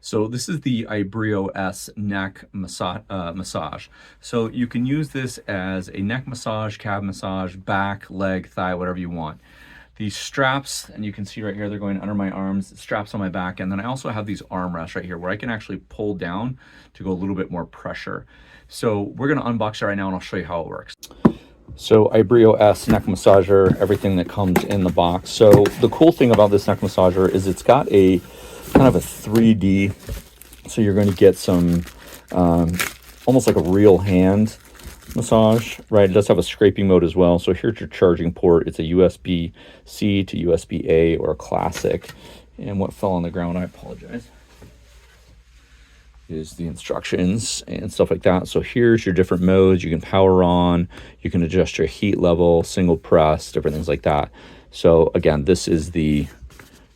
So this is the ibreo S neck massage. So you can use this as a neck massage, calf massage, back, leg, thigh, whatever you want. These straps, and you can see right here, they're going under my arms, straps on my back, and then I also have these arm rests right here where I can actually pull down to go a little bit more pressure. So we're gonna unbox it right now and I'll show you how it works. So ibreo S neck massager, everything that comes in the box. So the cool thing about this neck massager is it's got a kind of a 3D, so you're going to get some almost like a real hand massage, right? It does have a scraping mode as well. So here's your charging port. It's a USB-C to USB-A or a classic. And what fell on the ground, I apologize, is the instructions and stuff like that. So here's your different modes. You can power on, you can adjust your heat level, single press, different things like that. So again, this is the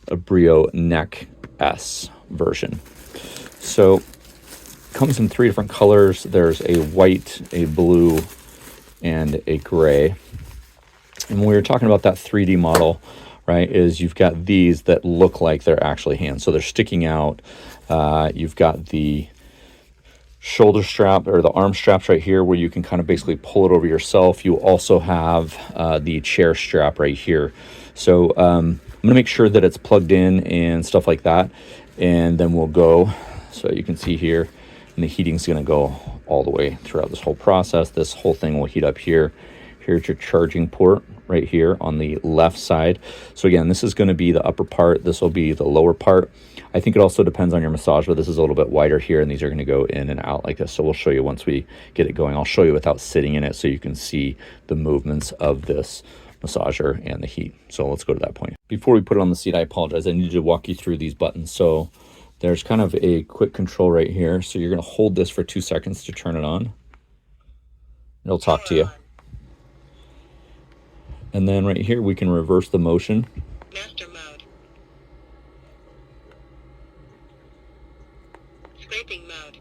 ibreo neck S version. So it comes in 3 different colors. There's a white, a blue, and a gray. And when we were talking about that 3D model, right, is you've got these that look like they're actually hands. So they're sticking out. You've got the shoulder strap or the arm straps right here where you can kind of basically pull it over yourself. You also have the chair strap right here. So I'm gonna make sure that it's plugged in and stuff like that, and then we'll go. So you can see here, and the heating's gonna go all the way throughout this whole process. This whole thing will heat up here. Here's your charging port right here on the left side. So again, this is gonna be the upper part. This will be the lower part. I think it also depends on your massage, but this is a little bit wider here, and these are gonna go in and out like this. So we'll show you once we get it going. I'll show you without sitting in it so you can see the movements of this massager and the heat. So let's go to that point. Before we put it on the seat, I apologize. I need to walk you through these buttons. So there's kind of a quick control right here. So you're gonna hold this for 2 seconds to turn it on. It'll talk to you. And then right here, we can reverse the motion. Master mode. Scraping mode.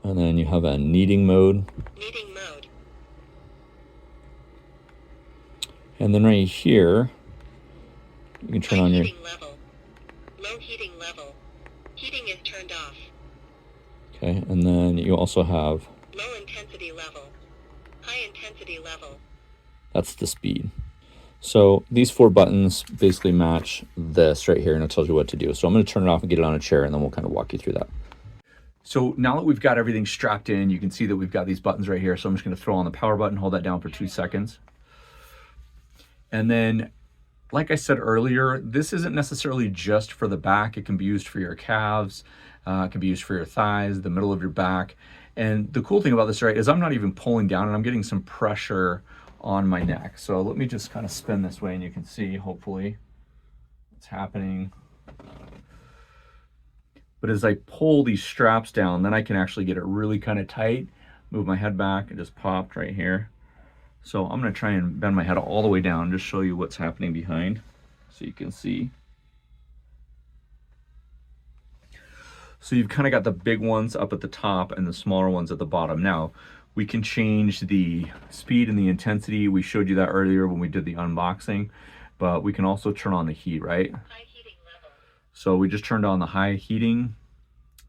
And then you have a kneading mode. Kneading mode. And then right here, you can turn on your heating level. Low heating level. Heating is turned off. Okay, and then you also have low intensity level. High intensity level. That's the speed. So these 4 buttons basically match this right here, and it tells you what to do. So I'm going to turn it off and get it on a chair, and then we'll kind of walk you through that. So now that we've got everything strapped in, you can see that we've got these buttons right here. So I'm just going to throw on the power button, hold that down for 2 seconds. And then, like I said earlier, this isn't necessarily just for the back. It can be used for your calves. It can be used for your thighs, the middle of your back. And the cool thing about this, right, is I'm not even pulling down, and I'm getting some pressure on my neck. So let me just kind of spin this way, and you can see, hopefully, what's happening. But as I pull these straps down, then I can actually get it really kind of tight, move my head back. It just popped right here. So I'm going to try and bend my head all the way down and just show you what's happening behind so you can see. So you've kind of got the big ones up at the top and the smaller ones at the bottom. Now, we can change the speed and the intensity. We showed you that earlier when we did the unboxing, but we can also turn on the heat, right? High heating level. So we just turned on the high heating,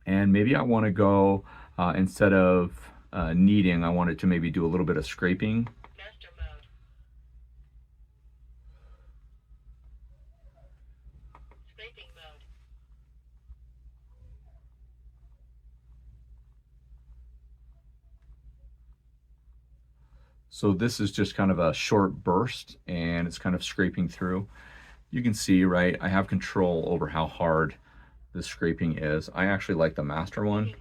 and maybe I want to go, instead of kneading, I want it to maybe do a little bit of scraping. Master mode. Scraping mode. So this is just kind of a short burst, and it's kind of scraping through. You can see, right, I have control over how hard this scraping is. I actually like the master one.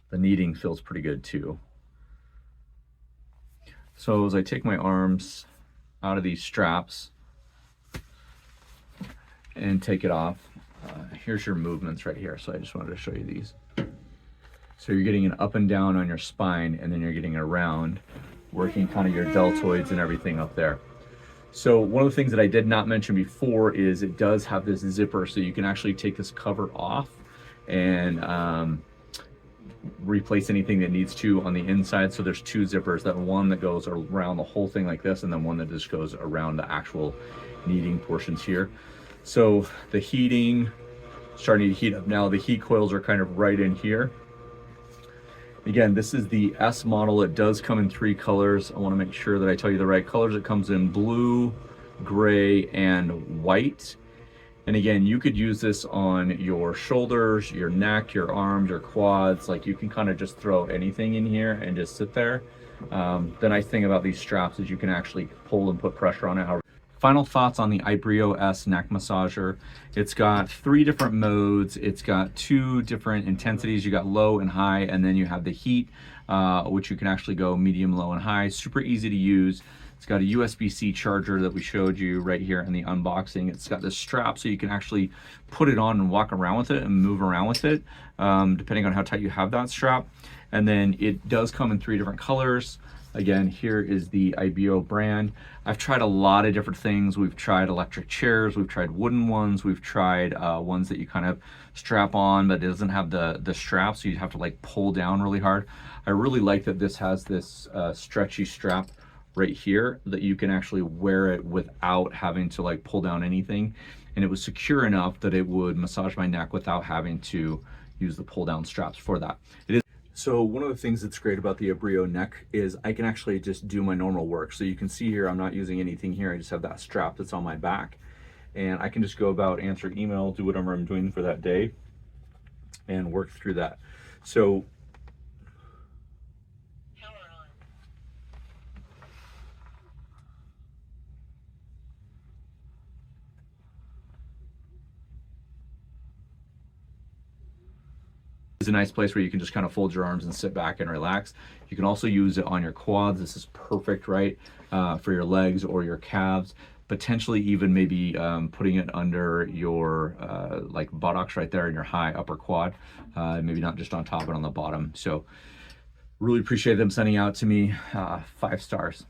The kneading feels pretty good too. So as I take my arms out of these straps and take it off, here's your movements right here. So I just wanted to show you these. So you're getting an up and down on your spine, and then you're getting around, working kind of your deltoids and everything up there. So one of the things that I did not mention before is it does have this zipper, so you can actually take this cover off and replace anything that needs to on the inside. So there's 2 zippers, that one that goes around the whole thing like this, and then one that just goes around the actual kneading portions here. So the heating, starting to heat up now. The heat coils are kind of right in here. Again, this is the S model. It does come in 3 colors. I want to make sure that I tell you the right colors. It comes in blue, gray, and white. And again, you could use this on your shoulders, your neck, your arms, your quads. Like, you can kind of just throw anything in here and just sit there. The nice thing about these straps is you can actually pull and put pressure on it. Final thoughts on the ibreo S neck massager. It's got 3 different modes. It's got 2 different intensities. You got low and high, and then you have the heat, which you can actually go medium, low, and high. Super easy to use. It's got a USB-C charger that we showed you right here in the unboxing. It's got this strap so you can actually put it on and walk around with it and move around with it, depending on how tight you have that strap. And then it does come in 3 different colors. Again, here is the ibreo brand. I've tried a lot of different things. We've tried electric chairs, we've tried wooden ones, we've tried ones that you kind of strap on, but it doesn't have the strap, so you'd have to like pull down really hard. I really like that this has this stretchy strap right here that you can actually wear it without having to like pull down anything. And it was secure enough that it would massage my neck without having to use the pull down straps for that. It is. So one of the things that's great about the ibreo neck is I can actually just do my normal work. So you can see here, I'm not using anything here. I just have that strap that's on my back, and I can just go about, answer email, do whatever I'm doing for that day, and work through that. So Power on. it's a nice place where you can just kind of fold your arms and sit back and relax. You can also use it on your quads. This is perfect, right, for your legs or your calves. Potentially even maybe putting it under your like buttocks right there in your high upper quad. Maybe not just on top, but on the bottom. So really appreciate them sending out to me 5 stars.